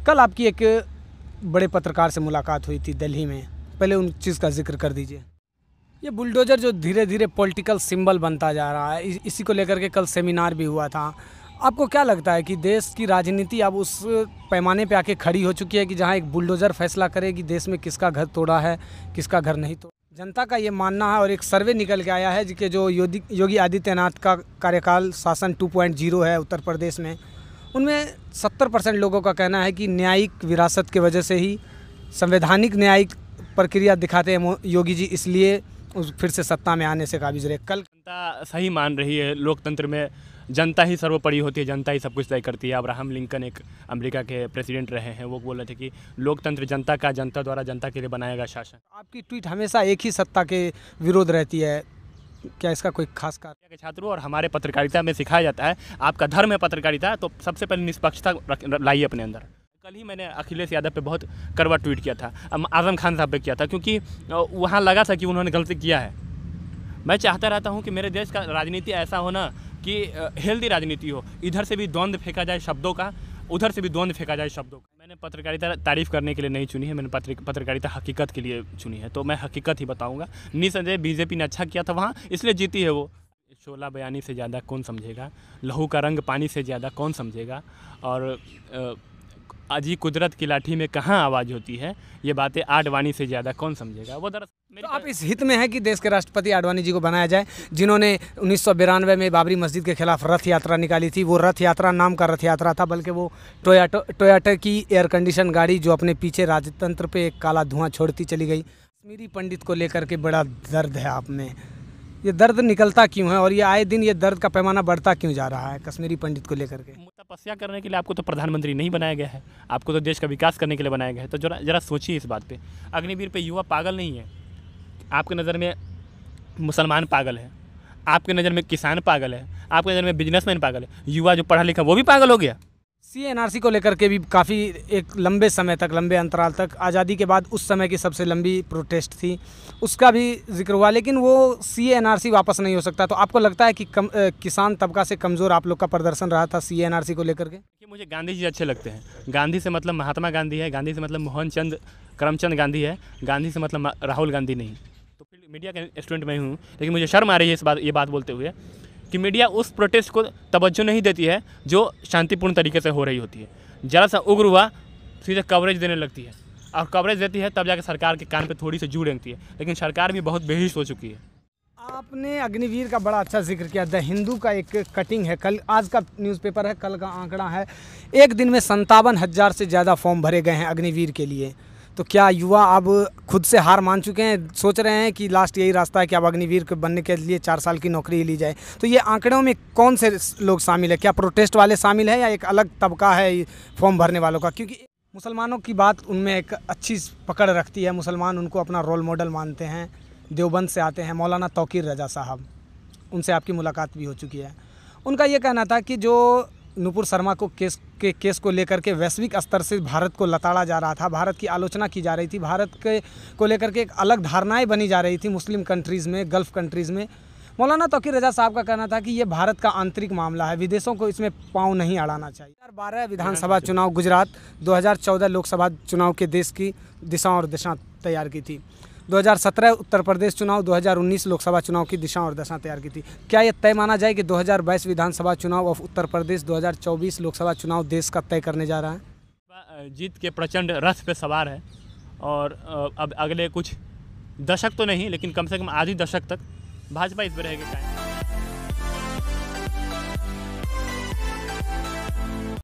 कल आपकी एक बड़े पत्रकार से मुलाकात हुई थी दिल्ली में, पहले उन चीज़ का जिक्र कर दीजिए। ये बुलडोज़र जो धीरे धीरे पॉलिटिकल सिंबल बनता जा रहा है, इसी को लेकर के कल सेमिनार भी हुआ था। आपको क्या लगता है कि देश की राजनीति अब उस पैमाने पे आके खड़ी हो चुकी है कि जहां एक बुलडोज़र फैसला करे कि देश में किसका घर तोड़ा है, किसका घर नहीं तोड़ा? जनता का ये मानना है और एक सर्वे निकल के आया है कि जो योगी आदित्यनाथ का कार्यकाल शासन 2.0 है उत्तर प्रदेश में, उनमें 70% लोगों का कहना है कि न्यायिक विरासत की वजह से ही संवैधानिक न्यायिक प्रक्रिया दिखाते हैं योगी जी, इसलिए फिर से सत्ता में आने से काबिज रहे। कल जनता सही मान रही है, लोकतंत्र में जनता ही सर्वोपरि होती है, जनता ही सब कुछ तय करती है। अब्राहम लिंकन एक अमेरिका के प्रेसिडेंट रहे हैं, वो बोल रहे थे कि लोकतंत्र जनता का, जनता द्वारा जनता के लिए बनाया गया शासन। आपकी ट्वीट हमेशा एक ही सत्ता के विरोध रहती है, क्या इसका कोई खास कारण? के छात्रों और हमारे पत्रकारिता में सिखाया जाता है, आपका धर्म है पत्रकारिता, तो सबसे पहले निष्पक्षता लाइए अपने अंदर। कल ही मैंने अखिलेश यादव पे बहुत कड़वा ट्वीट किया था, आजम खान साहब पे किया था, क्योंकि वहाँ लगा था कि उन्होंने गलती किया है। मैं चाहता रहता हूँ कि मेरे देश का राजनीति ऐसा हो ना कि हेल्दी राजनीति हो, इधर से भी द्वंद्व फेंका जाए शब्दों का, उधर से भी द्वंद्व फेंका जाए शब्दों का। मैंने पत्रकारिता तारीफ़ करने के लिए नहीं चुनी है, मैंने पत्रकारिता हकीकत के लिए चुनी है, तो मैं हकीकत ही बताऊँगा। निसंदेह बीजेपी ने अच्छा किया था वहाँ, इसलिए जीती है वो। शोला बयानी से ज़्यादा कौन समझेगा, लहू का रंग पानी से ज़्यादा कौन समझेगा, और अजी कुदरत की लाठी में कहाँ आवाज़ होती है, ये बातें आडवाणी से ज़्यादा कौन समझेगा। वो दरअसल तो आप इस हित में है कि देश के राष्ट्रपति आडवाणी जी को बनाया जाए, जिन्होंने 1992 में बाबरी मस्जिद के खिलाफ रथ यात्रा निकाली थी। वो रथ यात्रा नाम का रथ यात्रा था, बल्कि वो टोयोटा की एयर कंडीशन गाड़ी जो अपने पीछे राजतंत्र पे एक काला धुआं छोड़ती चली गई। कश्मीरी पंडित को लेकर के बड़ा दर्द है आप में, ये दर्द निकलता क्यों है और ये आए दिन ये दर्द का पैमाना बढ़ता क्यों जा रहा है कश्मीरी पंडित को लेकर के? तपस्या करने के लिए आपको तो प्रधानमंत्री नहीं बनाया गया है, आपको तो देश का विकास करने के लिए बनाया गया है। तो जरा सोचिए इस बात पे। अग्निवीर पे युवा पागल नहीं है, आपके नज़र में मुसलमान पागल है, आपके नज़र में किसान पागल है, आपके नज़र में बिजनेसमैन पागल है, युवा जो पढ़ा लिखा वो भी पागल हो गया। CA/NRC को लेकर के भी काफ़ी एक लंबे समय तक, लंबे अंतराल तक, आज़ादी के बाद उस समय की सबसे लंबी प्रोटेस्ट थी, उसका भी जिक्र हुआ, लेकिन वो CA/NRC वापस नहीं हो सकता। तो आपको लगता है कि किसान तबका से कमज़ोर आप लोग का प्रदर्शन रहा था CA/NRC को लेकर के? मुझे गांधी जी अच्छे लगते हैं। गांधी से मतलब महात्मा गांधी है, गांधी से मतलब मोहन चंद करमचंद गांधी है, गांधी से मतलब राहुल गांधी नहीं। तो फिर मीडिया का स्टूडेंट मैं हूँ, लेकिन मुझे शर्म आ रही है ये बात बोलते हुए कि मीडिया उस प्रोटेस्ट को तवज्जो नहीं देती है जो शांतिपूर्ण तरीके से हो रही होती है। ज़रा सा उग्र हुआ सीधे कवरेज देने लगती है, और कवरेज देती है तब जाकर सरकार के कान पे थोड़ी सी जू रेंगती है, लेकिन सरकार भी बहुत बेहिश हो चुकी है। आपने अग्निवीर का बड़ा अच्छा जिक्र किया। द हिंदू का एक कटिंग है, कल आज का न्यूज़पेपर है, कल का आंकड़ा है, एक दिन में 57,000 से ज़्यादा फॉर्म भरे गए हैं अग्निवीर के लिए। तो क्या युवा अब खुद से हार मान चुके हैं, सोच रहे हैं कि लास्ट यही रास्ता है कि अब अग्निवीर के बनने के लिए 4 साल की नौकरी ली जाए? तो ये आंकड़ों में कौन से लोग शामिल है? क्या प्रोटेस्ट वाले शामिल है या एक अलग तबका है फॉर्म भरने वालों का? क्योंकि मुसलमानों की बात उनमें एक अच्छी पकड़ रखती है, मुसलमान उनको अपना रोल मॉडल मानते हैं। देवबंद से आते हैं मौलाना तौकीर रजा साहब, उनसे आपकी मुलाकात भी हो चुकी है। उनका ये कहना था कि जो नुपुर शर्मा को केस को लेकर के वैश्विक स्तर से भारत को लताड़ा जा रहा था, भारत की आलोचना की जा रही थी, भारत के को लेकर के एक अलग धारणाएं बनी जा रही थी मुस्लिम कंट्रीज़ में, गल्फ़ कंट्रीज़ में। मौलाना तौकीर रजा साहब का कहना था कि ये भारत का आंतरिक मामला है, विदेशों को इसमें पाँव नहीं अड़ाना चाहिए। 2012 विधानसभा चुनाव गुजरात, 2014 लोकसभा चुनाव के देश की दिशा और दशा तैयार की थी, 2017 उत्तर प्रदेश चुनाव, 2019 लोकसभा चुनाव की दिशा और दशा तैयार की थी। क्या ये तय माना जाए कि 2022 विधानसभा चुनाव और उत्तर प्रदेश 2024 लोकसभा चुनाव देश का तय करने जा रहा है? जीत के प्रचंड रथ पे सवार है, और अब अगले कुछ दशक तो नहीं, लेकिन कम से कम आधी दशक तक भाजपा इस पर रहेगी।